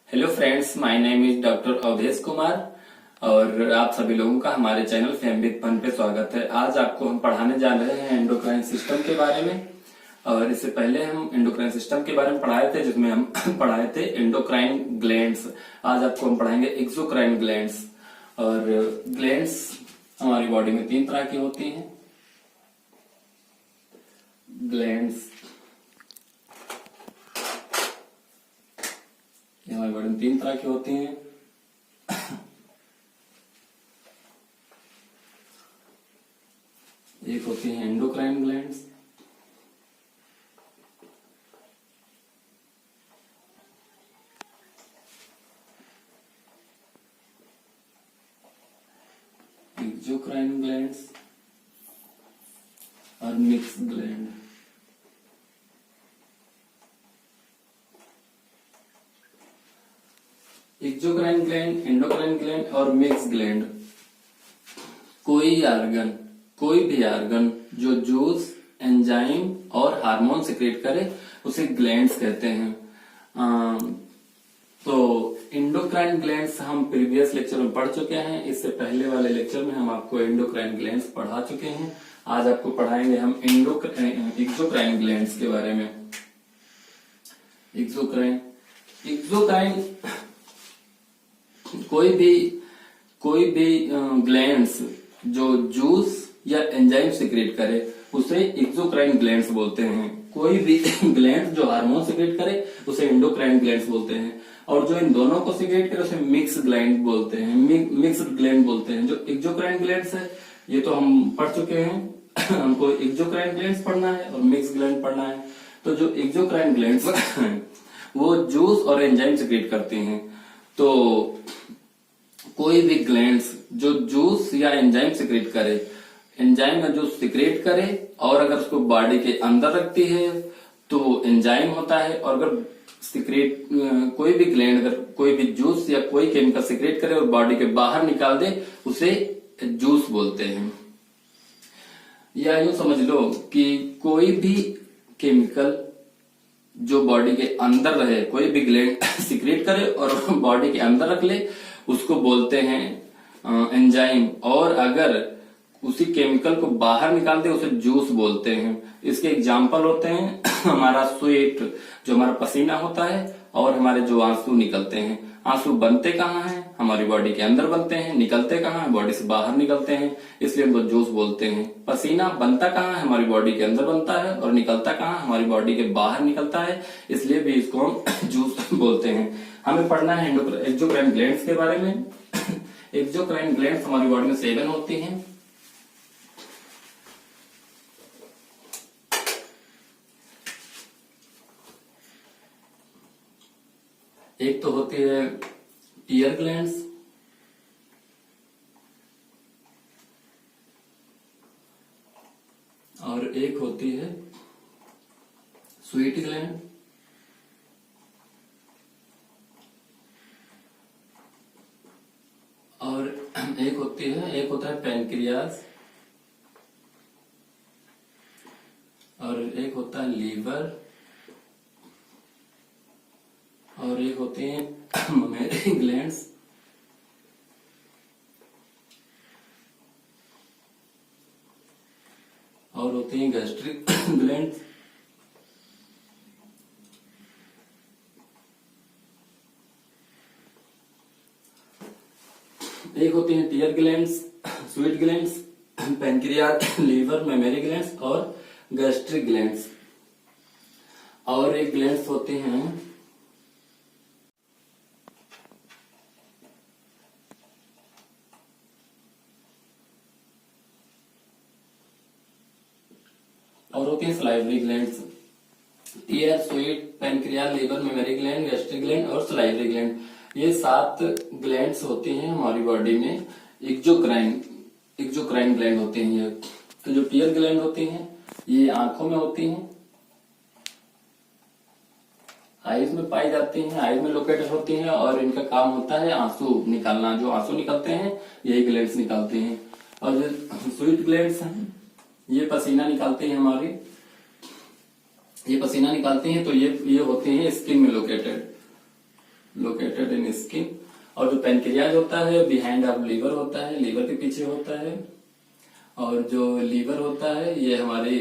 Hello friends, my name is doctor Avdhesh Kumar और आप सभी लोगों का हमारे चैनल फेम विद फन पे स्वागत है। आज आपको हम पढ़ाने जा रहे हैं एंडोक्राइन सिस्टम के बारे में। और इससे पहले हम एंडोक्राइन सिस्टम के बारे में पढ़ाए थे, जिसमें हम पढ़ाए थे एंडोक्राइन ग्लैंड्स। आज आपको हम पढ़ाएंगे एक्सोक्राइन ग्लैंड्स। और ग्लैंड्स हमारी बॉडी में 3 तरह की होती हैं। ग्लैंड्स हमारी बॉडी में 3 तरह की होती हैं। एक होती है एंडोक्राइन ग्लैंड्स, एक्सोक्राइन ग्लैंड्स और mix gland. Exocrine gland, endocrine gland और मिक्स ग्लैंड कोई भी ऑर्गन जो जूस, एंजाइम और हार्मोन सिक्रेट करे उसे ग्लैंड्स कहते हैं। तो एंडोक्राइन ग्लैंड्स हम प्रीवियस लेक्चर में पढ़ चुके हैं। इससे पहले वाले लेक्चर में हम आपको एंडोक्राइन ग्लैंड्स पढ़ा चुके हैं। आज आपको पढ़ाएंगे हम एक्सोक्राइन ग्लैंड्स के बारे में। एक्सोक्राइन कोई भी ग्लैंड्स जो जूस या एंजाइम सिक्रेट करे उसे एक्सोक्राइन ग्लैंड्स बोलते हैं। कोई भी ग्लैंड जो हार्मोन सिक्रेट करे उसे एंडोक्राइन ग्लैंड्स बोलते हैं। और जो इन दोनों को सिक्रेट करे उसे मिक्स ग्लैंड बोलते हैं, मिक्स्ड ग्लैंड बोलते हैं। जो एक्सोक्राइन ग्लैंड्स है ये तो हम पढ़ चुके हैं। हमको एक्सोक्राइन ग्लैंड्स पढ़ना है और मिक्स ग्लैंड पढ़ना है। तो जो एक्सोक्राइन ग्लैंड्स वो जूस और एंजाइम सिक्रेट करती हैं। तो कोई भी ग्लैंड्स जो जूस या एंजाइम सिक्रेट करे, एंजाइम या जूस सिक्रेट करे और अगर उसको बॉडी के अंदर रखती है तो एंजाइम होता है। और अगर सिक्रेट कोई भी ग्लैंड अगर कोई भी जूस या कोई केमिकल सिक्रेट करे और बॉडी के बाहर निकाल दे उसे जूस बोलते हैं। या यूं समझ लो कि कोई भी केमिकल जो बॉडी के अंदर रहे, कोई भी ग्लैंड सिक्रेट करे और बॉडी के अंदर रख ले उसको बोलते हैं एंजाइम। और अगर उसी केमिकल को बाहर निकाल दे उसे जूस बोलते हैं। इसके एग्जाम्पल होते हैं हमारा स्वेट, जो हमारा पसीना होता है, और हमारे जो आंसू निकलते हैं। आंसू बनते कहाँ हैं? हमारी बॉडी के अंदर बनते हैं। निकलते कहाँ हैं? बॉडी से बाहर निकलते हैं, इसलिए उनको जूस बोलते हैं। पसीना बनता कहाँ है? हमारी बॉडी के अंदर बनता है। और निकलता कहाँ? हमारी बॉडी के बाहर निकलता है, इसलिए भी इसको हम जूस बोलते हैं। हमें पढ़ना है एक्सोक्राइन ग्लैंड्स के बारे में। एक्सोक्राइन ग्लैंड्स हमारी बॉडी में 7 होती हैं। एक तो होती है टीयर ग्लैंड्स, और एक होती है स्वीट ग्लैंड, और एक होता है पैनक्रियास, और एक होता है लीवर, और एक होती हैं ममेरी ग्लैंड्स, और होती हैं गैस्ट्रिक ग्लैंड्स, एक होती हैं tear glands, sweat glands, pancreas, liver, mammary glands और गैस्ट्रिक ग्लैंड्स। और एक ग्लैंड्स होते हैं salivary glands. Tear, sweat, pancreas, liver, mammary gland, gastric gland और सलाइवरी ग्लैंड, ये 7 ग्लैंड्स होती हैं हमारी बॉडी में। एक्सोक्राइन ग्लैंड होते हैं ये। तो जो टीयर ग्लैंड होती हैं ये आंखों में होती हैं, आईज में पाई जाती हैं, आईज में लोकेटेड होती हैं, और इनका काम होता है आंसू निकालना। जो आंसू निकलते हैं यही ग्लैंड्स निकालते हैं। और जो स्वीट ग्लैंड्स हैं ये पसीना निकालते हैं हमारी, ये पसीना निकालते हैं, तो ये होते हैं स्किन में लोकेटेड। Located in skin. और जो पेनक्रियाज होता है बिहाइंड ऑफ लीवर होता है, लीवर के पीछे होता है। और जो लीवर होता है ये हमारे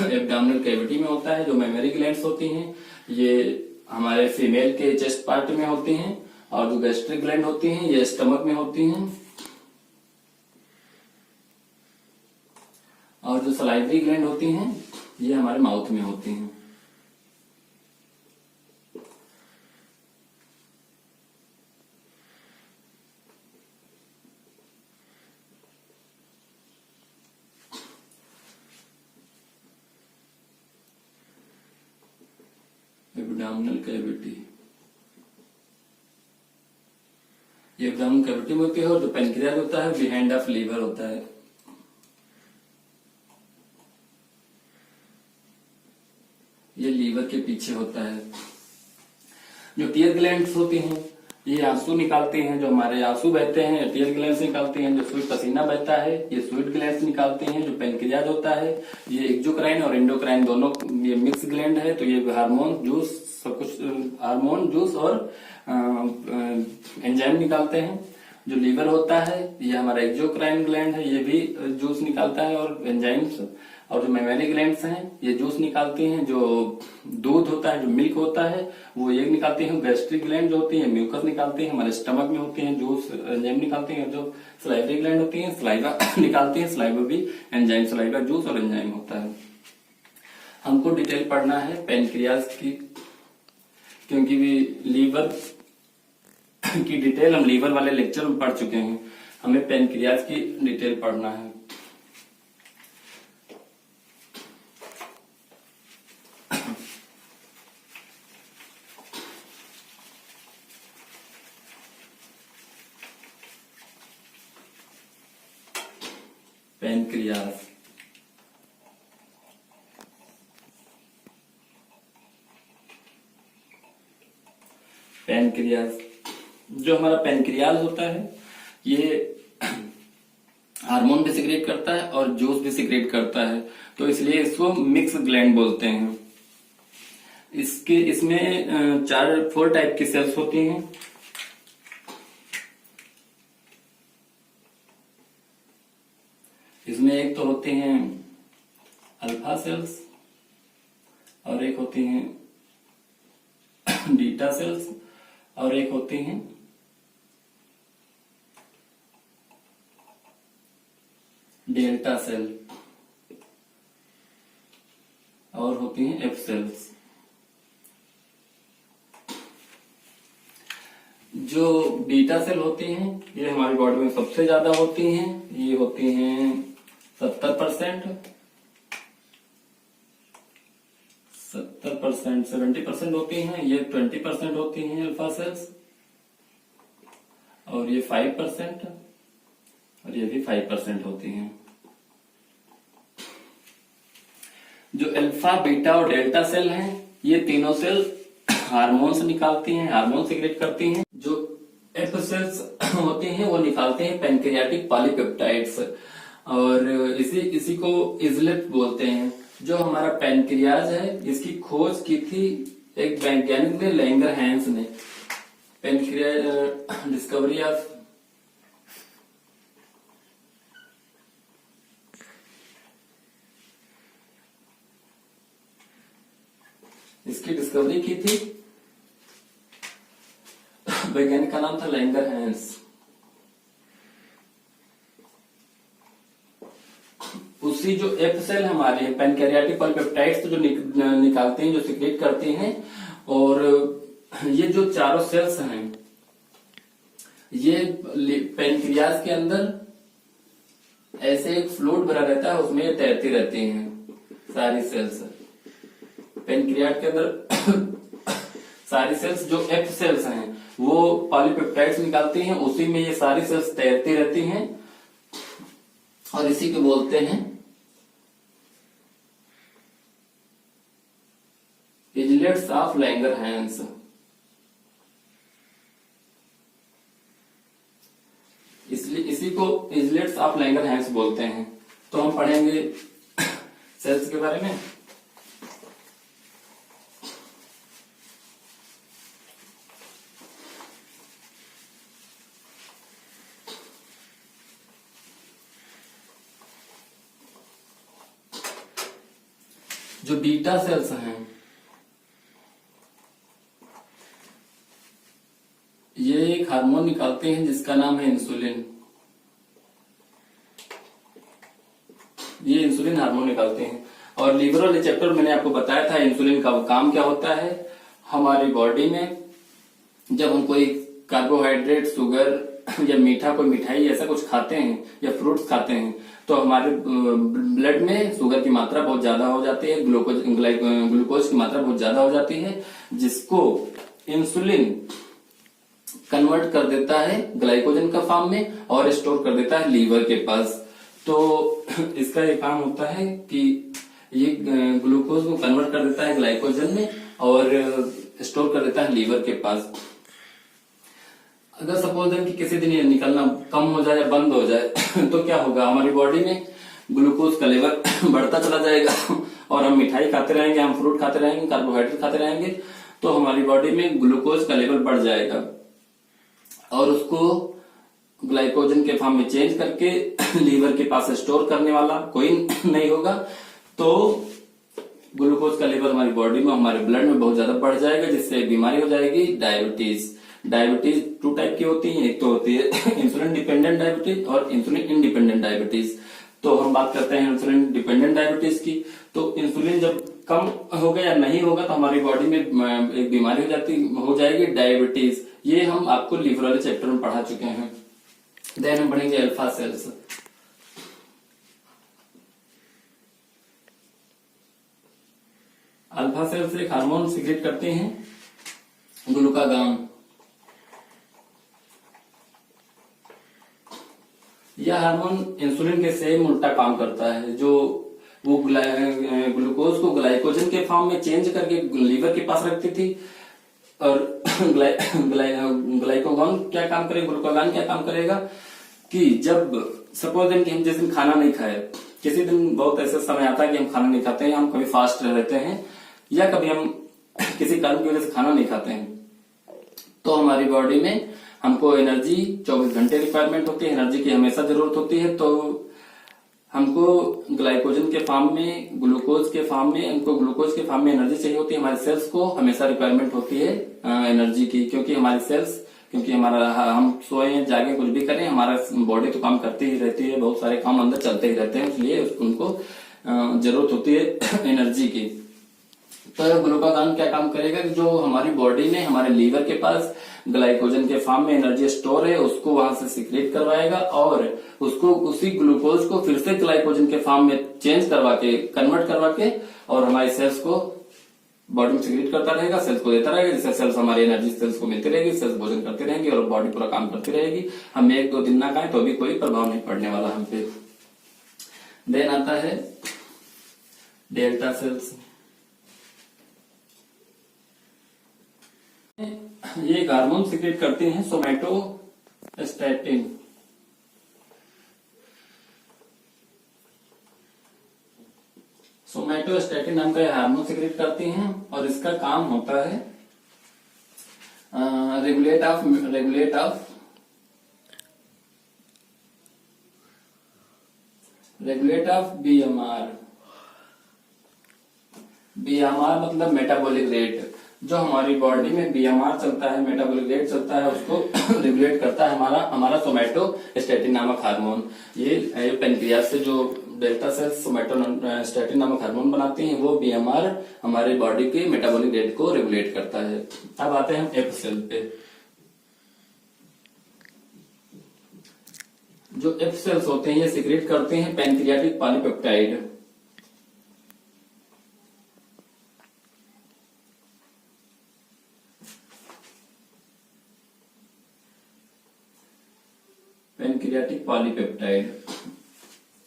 एब्डोमिनल कैविटी में होता है। जो मेमोरी ग्लैंड्स होती हैं ये हमारे फीमेल के चेस्ट पार्ट में होती हैं। और जो गैस्ट्रिक ग्लैंड होती हैं ये स्टमक में होती हैं। और जो सलाइवरी ग्लैंड होती हैं ये हमारे माउथ में होती हैं। एब्डोमिनल कैविटी, ये एब्डोमिनल कैविटी में होती है। और जो पेनक्रियाज होता है बिहाइंड ऑफ लीवर होता है। ये लीवर के पीछे होता है। जो टीयर ग्लैंड्स होती हैं ये आंसू निकालते हैं। जो हमारे आंसू बहते हैं टीयर ग्लैंड से निकालते हैं। जो स्वीट पसीना बहता है ये स्वीट ग्लैंड से निकालते हैं। जो पेनक्रियाज होता है ये एक्सोक्राइन और एंडोक्राइन दोनों ये मिक्स ग्लैंड है। तो ये हार्मोन जूस सब कुछ हार्मोन जूस और एंजाइम निकालते हैं। जो लीवर होता है ये हमारा एक्सोक्राइन ग्लैंड है, ये भी जूस निकालता है और एंजाइम्स। और जो मेमोरी ग्लैंड्स हैं ये जूस निकालती हैं। जो दूध होता है जो मिल्क होता है वो ये निकालती है। गैस्ट्रिक ग्लैंड जो होती है म्यूकस निकालती है, हमारे स्टमक में होती है, जूस एंजाइम निकालती है। जो सलाइवरी ग्लैंड होती है सलाइवा निकालती है, सलाइवा भी एंजाइम, सलाइवा जूस और एंजाइम होता है। हमको डिटेल पढ़ना है पेनक्रियाज की, क्योंकि लीवर की डिटेल हम लीवर वाले लेक्चर में पढ़ चुके हैं। हमें पेनक्रियाज की डिटेल पढ़ना है। पेनक्रियाज, पेनक्रियाज जो हमारा पेनक्रियाज होता है ये हार्मोन भी सिक्रेट करता है और जूस भी सिक्रेट करता है। तो इसलिए इसको मिक्स ग्लैंड बोलते हैं। इसमें 4 टाइप की सेल्स होती हैं। इसमें एक तो होते हैं अल्फा सेल्स और एक होती हैं बीटा सेल्स और एक होती हैं डेल्टा सेल और होती हैं एफ सेल्स। जो बीटा सेल होती हैं ये हमारी बॉडी में सबसे ज्यादा होती हैं। ये होती हैं 70%, 70% होती हैं। ये 20% होती हैं अल्फा सेल्स और ये 5% और ये भी 5% होती हैं। जो अल्फा बीटा और डेल्टा सेल हैं ये तीनों सेल हार्मोन्स निकालती हैं, हार्मोन सिक्रेट करती हैं। जो एफ सेल्स होती हैं वो निकालते हैं पैनक्रियाटिक पॉलीपेप्टाइड्स और इसी को इजलेट बोलते हैं। जो हमारा पैनक्रियाज है इसकी खोज की थी एक वैज्ञानिक ने, लैंगर हैंस ने। पैनक्रियाज डिस्कवरी ऑफ इसकी डिस्कवरी की थी, वैज्ञानिक का नाम था लैंगर हैंस। उसी जो एफ सेल हमारे पैनक्रियाटिक पॉलीपेप्टाइड्स तो जो निकालते हैं, जो सिक्रेट करते हैं। और ये जो चारों सेल्स हैं ये पैनक्रियाज के अंदर ऐसे एक फ्लूइड भरा रहता है, उसमें तैरती रहती हैं सारी सेल्स। पैनक्रियाज के अंदर सारी सेल्स जो एफ सेल्स हैं वो पॉलीपेप्टाइड्स निकालती हैं, उसी में ये सारी सेल्स तैरती रहती हैं और इसी को बोलते हैं इजलेट्स ऑफ लैंगर हैंस। इसलिए इसी को इजलेट्स ऑफ लैंगर हैंस बोलते हैं। तो हम पढ़ेंगे सेल्स के बारे में। जो बीटा सेल्स हैं ये एक हार्मोन निकालते हैं जिसका नाम है इंसुलिन। ये इंसुलिन हार्मोन निकालते हैं। और लीवर वाले चैप्टर मैंने आपको बताया था इंसुलिन का काम क्या होता है। हमारी बॉडी में जब हम कोई कार्बोहाइड्रेट, शुगर या मीठा, कोई मिठाई ऐसा कुछ खाते हैं या फ्रूट्स खाते हैं तो हमारे ब्लड में शुगर की मात्रा बहुत ज्यादा हो जाती है, ग्लूकोज की मात्रा बहुत ज्यादा हो जाती है, जिसको इंसुलिन कन्वर्ट कर देता है ग्लाइकोजन का फॉर्म में और स्टोर कर देता है लीवर के पास। तो इसका ये काम होता है कि ये ग्लूकोज को कन्वर्ट कर देता है ग्लाइकोजन में और स्टोर कर देता है लीवर के पास। अगर सपोज कि किसी दिन ये निकलना कम हो जाए या बंद हो जाए तो क्या होगा, हमारी बॉडी में ग्लूकोज का लेवल बढ़ता चला जाएगा और हम मिठाई खाते रहेंगे, हम फ्रूट खाते रहेंगे, कार्बोहाइड्रेट खाते रहेंगे, तो हमारी बॉडी में ग्लूकोज का लेवल बढ़ जाएगा और उसको ग्लाइकोजन के फॉर्म में चेंज करके लीवर के पास स्टोर करने वाला कोई नहीं होगा। तो ग्लूकोज का लेवल हमारी बॉडी में, हमारे ब्लड में बहुत ज्यादा बढ़ जाएगा, जिससे बीमारी हो जाएगी डायबिटीज। डायबिटीज 2 टाइप की होती है, एक तो होती है इंसुलिन डिपेंडेंट डायबिटीज और इंसुलिन इंडिपेंडेंट डायबिटीज। तो हम बात करते हैं इंसुलिन डिपेंडेंट डायबिटीज की। तो इंसुलिन जब कम होगा या नहीं होगा तो हमारी बॉडी में एक बीमारी हो जाएगी डायबिटीज। ये हम आपको लीवर वाले चैप्टर में पढ़ा चुके हैं। देन हम पढ़ेंगे अल्फा सेल्स। अल्फा सेल्स एक हार्मोन सिक्रेट करते हैं ग्लूकागॉन। यह हार्मोन इंसुलिन के सेम उल्टा काम करता है। जो वो ग्लूकोज को ग्लाइकोजन के फॉर्म में चेंज करके लीवर के पास रखती थी और ग्लाइकोगॉन क्या काम करेगा, ग्लूकागॉन क्या काम करेगा कि जब सपोज कि हम जिस दिन खाना नहीं खाए, किसी दिन बहुत ऐसा समय आता है कि हम खाना नहीं खाते हैं, हम कभी फास्ट रहते हैं या कभी हम किसी कारण की वजह से खाना नहीं खाते हैं, तो हमारी बॉडी में हमको एनर्जी 24 घंटे रिक्वायरमेंट होती है, एनर्जी की हमेशा जरूरत होती है। तो हमको ग्लाइकोजन के फॉर्म में, ग्लूकोज के फॉर्म में, हमको ग्लूकोज के फॉर्म में एनर्जी चाहिए होती है। हमारे सेल्स को हमेशा रिक्वायरमेंट होती है एनर्जी की, क्योंकि हमारी सेल्स, क्योंकि हमारा, हम सोए जागे कुछ भी करें, हमारा बॉडी तो काम करती ही रहती है, बहुत सारे काम अंदर चलते ही रहते हैं, इसलिए उनको जरूरत होती है एनर्जी की। तो ग्लूकागॉन क्या काम करेगा कि जो हमारी बॉडी में, हमारे लीवर के पास ग्लाइकोजन के फॉर्म में एनर्जी स्टोर है उसको वहां से सिक्रेट करवाएगा और उसको, उसी ग्लूकोज को फिर से ग्लाइकोजन के फॉर्म में चेंज करवा के, कन्वर्ट करवा के और हमारी सेल्स को बॉडी में सिक्रेट करता रहेगा, सेल्स को देता रहेगा, जिससे सेल्स, हमारी एनर्जी सेल्स को मिलती रहेगी, सेल्स भोजन करती रहेंगी और बॉडी पूरा काम करती रहेगी। हम 1-2 दिन ना खाएं तो भी कोई प्रभाव नहीं पड़ने वाला हम पे। देन आता है डेल्टा सेल्स। ये हार्मोन सिक्रेट करते हैं सोमैटोस्टैटिन। सोमैटोस्टैटिन नाम का हार्मोन सिक्रेट करती हैं और इसका काम होता है रेगुलेट ऑफ बीएमआर। बीएमआर मतलब मेटाबॉलिक रेट। जो हमारी बॉडी में बीएमआर चलता है, मेटाबॉलिक रेट चलता है, उसको रेगुलेट करता है हमारा सोमैटोस्टैटिन नामक हार्मोन। ये पेनक्रियास से जो डेल्टा सेल्स सोमैटोस्टैटिन नामक हार्मोन बनाती हैं, वो बीएमआर हमारे बॉडी के मेटाबॉलिक रेट को रेगुलेट करता है। अब आते हैं हम एफ सेल पे। जो एफ सेल्स होते हैं ये सिक्रेट करते हैं पैनक्रियाटिक पॉलीपेप्टाइड। पैनक्रियाटिक पॉलीपेप्टाइड,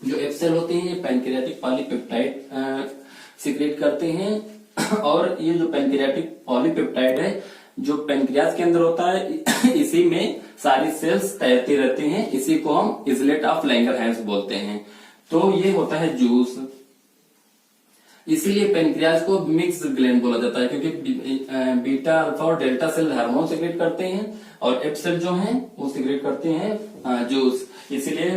जो एफ सेल होते हैं ये पैनक्रियाटिक पॉलीपेप्टाइड सिक्रेट करते हैं। और ये जो पैनक्रियाटिक पॉलीपेप्टाइड है जो पैनक्रियास के अंदर होता है, इसी में सारी सेल्स तैरती रहती हैं, इसी को हम इजलेट ऑफ लैंगरहैंस बोलते हैं। तो ये होता है जूस, इसीलिए पैनक्रियास को मिक्स ग्लैंड बोला जाता है, क्योंकि बीटा, अल्फा और डेल्टा सेल हार्मोन सिक्रेट करते हैं और एफ सेल जो हैं वो सिक्रेट करते हैं जूस, इसीलिए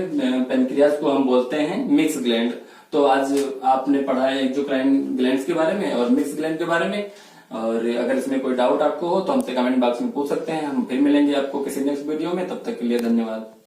पैनक्रियास को हम बोलते हैं मिक्स ग्लैंड। तो आज आपने पढ़ा है एक्सोक्राइन ग्लैंड्स के बारे में और मिक्स ग्लैंड के बारे में। और अगर इसमें कोई डाउट आपको हो तो हमसे कमेंट बॉक्स में पूछ सकते हैं। हम फिर मिलेंगे आपको किसी नेक्स्ट वीडियो में, तब तक के लिए धन्यवाद।